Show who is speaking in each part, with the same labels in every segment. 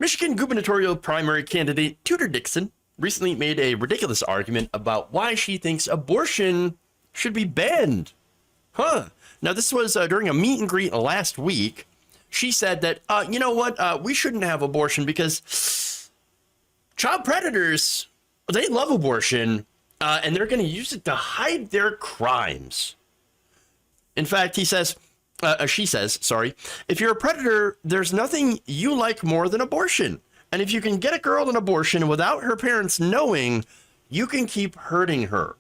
Speaker 1: Michigan gubernatorial primary candidate Tudor Dixon recently made a ridiculous argument about why she thinks abortion should be banned. Now, this was during a meet and greet last week. She said that, you know what, we shouldn't have abortion because child predators, they love abortion, and they're going to use it to hide their crimes. In fact, she says, if you're a predator, there's nothing you like more than abortion. And if you can get a girl an abortion without her parents knowing, you can keep hurting her.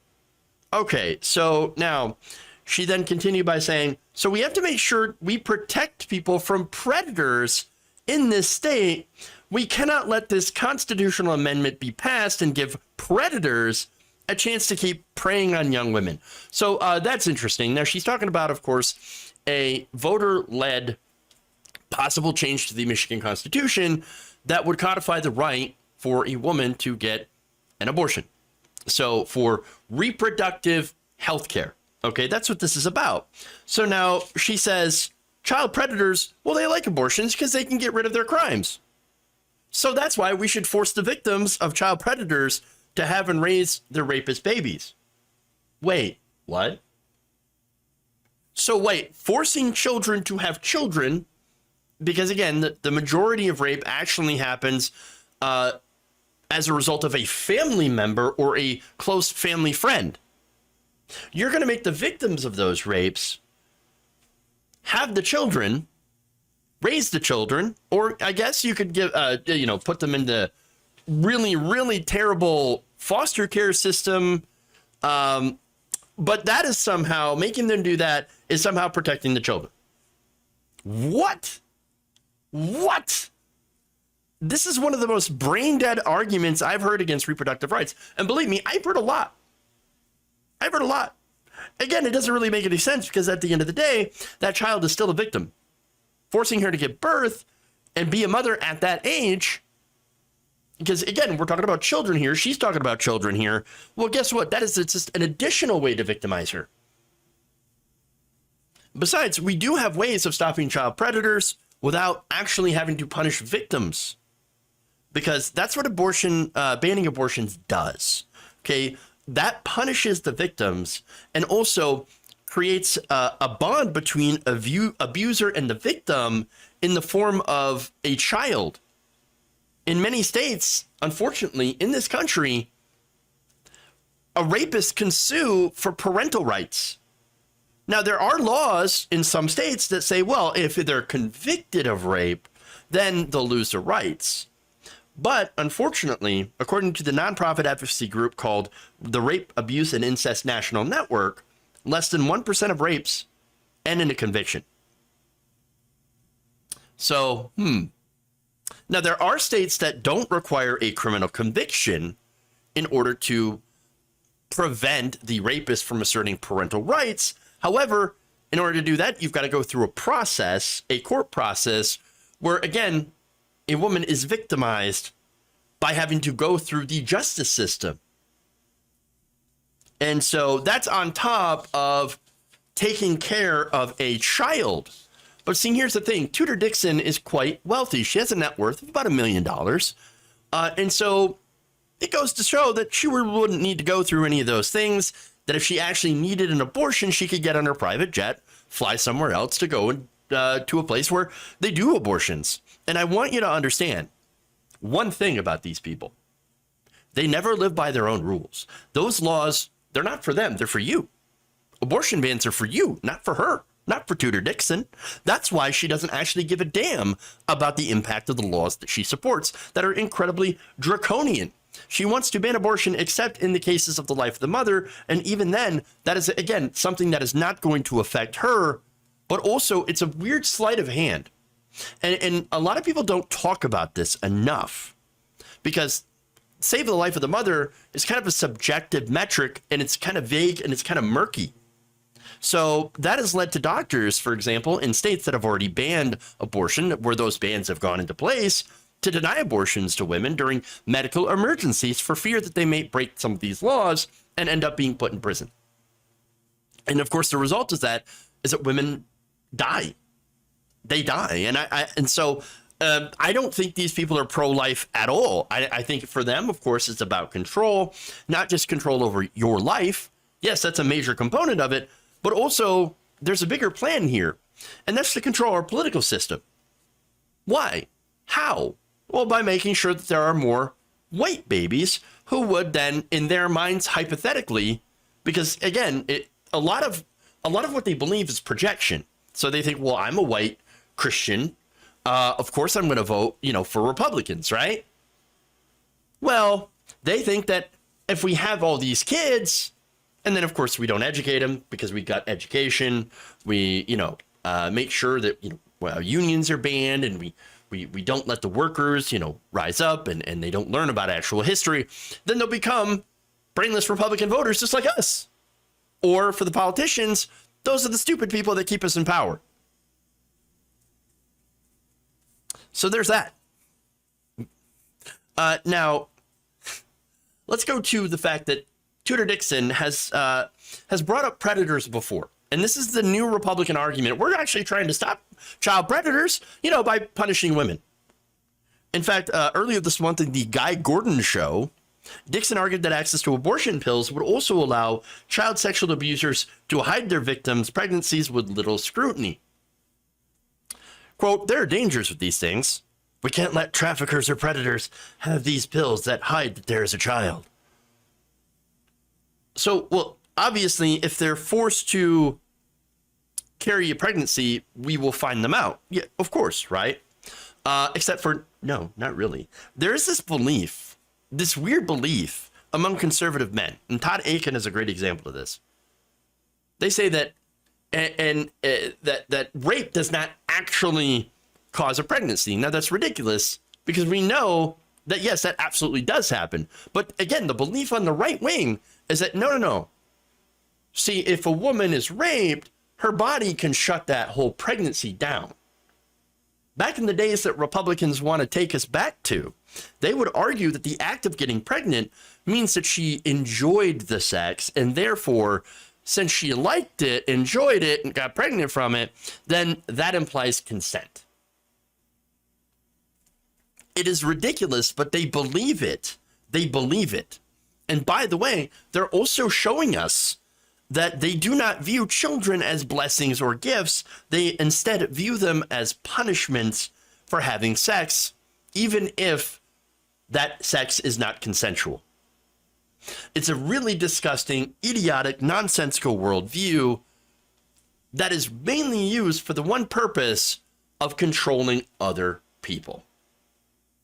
Speaker 1: Okay, so now she then continued by saying, so we have to make sure we protect people from predators in this state. We cannot let this constitutional amendment be passed and give predators a chance to keep preying on young women. So that's interesting. Now, she's talking about, of course, a voter-led possible change to the Michigan Constitution that would codify the right for a woman to get an abortion. So for reproductive health care. Okay, that's what this is about. So now she says child predators, well, they like abortions because they can get rid of their crimes. So that's why we should force the victims of child predators to have and raise their rapist babies. Wait, what? So wait, forcing children to have children, because again, the majority of rape actually happens as a result of a family member or a close family friend. You're going to make the victims of those rapes have the children, raise the children, or I guess you could give, put them into really, really terrible foster care system. But that is somehow, making them do that is somehow protecting the children. What? This is one of the most brain dead arguments I've heard against reproductive rights. And believe me, I've heard a lot. Again, it doesn't really make any sense because at the end of the day, that child is still a victim. Forcing her to give birth and be a mother at that age, because again, we're talking about children here. She's talking about children here. Well, guess what? It's just an additional way to victimize her. Besides, we do have ways of stopping child predators without actually having to punish victims, because that's what banning abortions does. Okay, that punishes the victims and also creates a bond between abuser and the victim in the form of a child. In many states, unfortunately, in this country, a rapist can sue for parental rights. Now, there are laws in some states that say, well, if they're convicted of rape, then they'll lose their rights. But unfortunately, according to the nonprofit advocacy group called the Rape, Abuse, and Incest National Network, less than 1% of rapes end in a conviction. So, Now, there are states that don't require a criminal conviction in order to prevent the rapist from asserting parental rights. However, in order to do that, you've got to go through a court process, where, again, a woman is victimized by having to go through the justice system. And so that's on top of taking care of a child. But see, here's the thing. Tudor Dixon is quite wealthy. She has a net worth of about $1 million. And so it goes to show that she wouldn't need to go through any of those things, that if she actually needed an abortion, she could get on her private jet, fly somewhere else to go to a place where they do abortions. And I want you to understand one thing about these people. They never live by their own rules. Those laws, they're not for them. They're for you. Abortion bans are for you, not for her. Not for Tudor Dixon. That's why she doesn't actually give a damn about the impact of the laws that she supports that are incredibly draconian. She wants to ban abortion except in the cases of the life of the mother. And even then, that is, again, something that is not going to affect her. But also, it's a weird sleight of hand. And a lot of people don't talk about this enough, because save the life of the mother is kind of a subjective metric, and it's kind of vague and it's kind of murky. So that has led to doctors, for example, in states that have already banned abortion, where those bans have gone into place, to deny abortions to women during medical emergencies for fear that they may break some of these laws and end up being put in prison. And of course, the result is that women die. They die. And so I don't think these people are pro-life at all. I think for them, of course, it's about control, not just control over your life. Yes, that's a major component of it, but also there's a bigger plan here, and that's to control our political system. Why? How? Well, by making sure that there are more white babies who would then, in their minds, hypothetically, because again, a lot of what they believe is projection. So they think, well, I'm a white Christian. Of course, I'm going to vote, for Republicans, right? Well, they think that if we have all these kids, and then of course we don't educate them because we got education, we, make sure that unions are banned, and we don't let the workers, rise up, and they don't learn about actual history, then they'll become brainless Republican voters just like us. Or for the politicians, those are the stupid people that keep us in power. So there's that. Now, let's go to the fact that Tudor Dixon has brought up predators before. And this is the new Republican argument. We're actually trying to stop child predators, by punishing women. In fact, earlier this month in the Guy Gordon show, Dixon argued that access to abortion pills would also allow child sexual abusers to hide their victims' pregnancies with little scrutiny. Quote, there are dangers with these things. We can't let traffickers or predators have these pills that hide that there is a child. So, well, obviously, if they're forced to carry a pregnancy, we will find them out. Yeah, of course, right? Except for, no, not really. There is this belief, this weird belief among conservative men, and Todd Aiken is a great example of this. They say that that rape does not actually cause a pregnancy. Now, that's ridiculous because we know that, yes, that absolutely does happen. But again, the belief on the right wing is that, no. See, if a woman is raped, her body can shut that whole pregnancy down. Back in the days that Republicans want to take us back to, they would argue that the act of getting pregnant means that she enjoyed the sex, and therefore, since she liked it, enjoyed it, and got pregnant from it, then that implies consent. It is ridiculous, but they believe it. They believe it. And by the way, they're also showing us that they do not view children as blessings or gifts. They instead view them as punishments for having sex, even if that sex is not consensual. It's a really disgusting, idiotic, nonsensical worldview that is mainly used for the one purpose of controlling other people.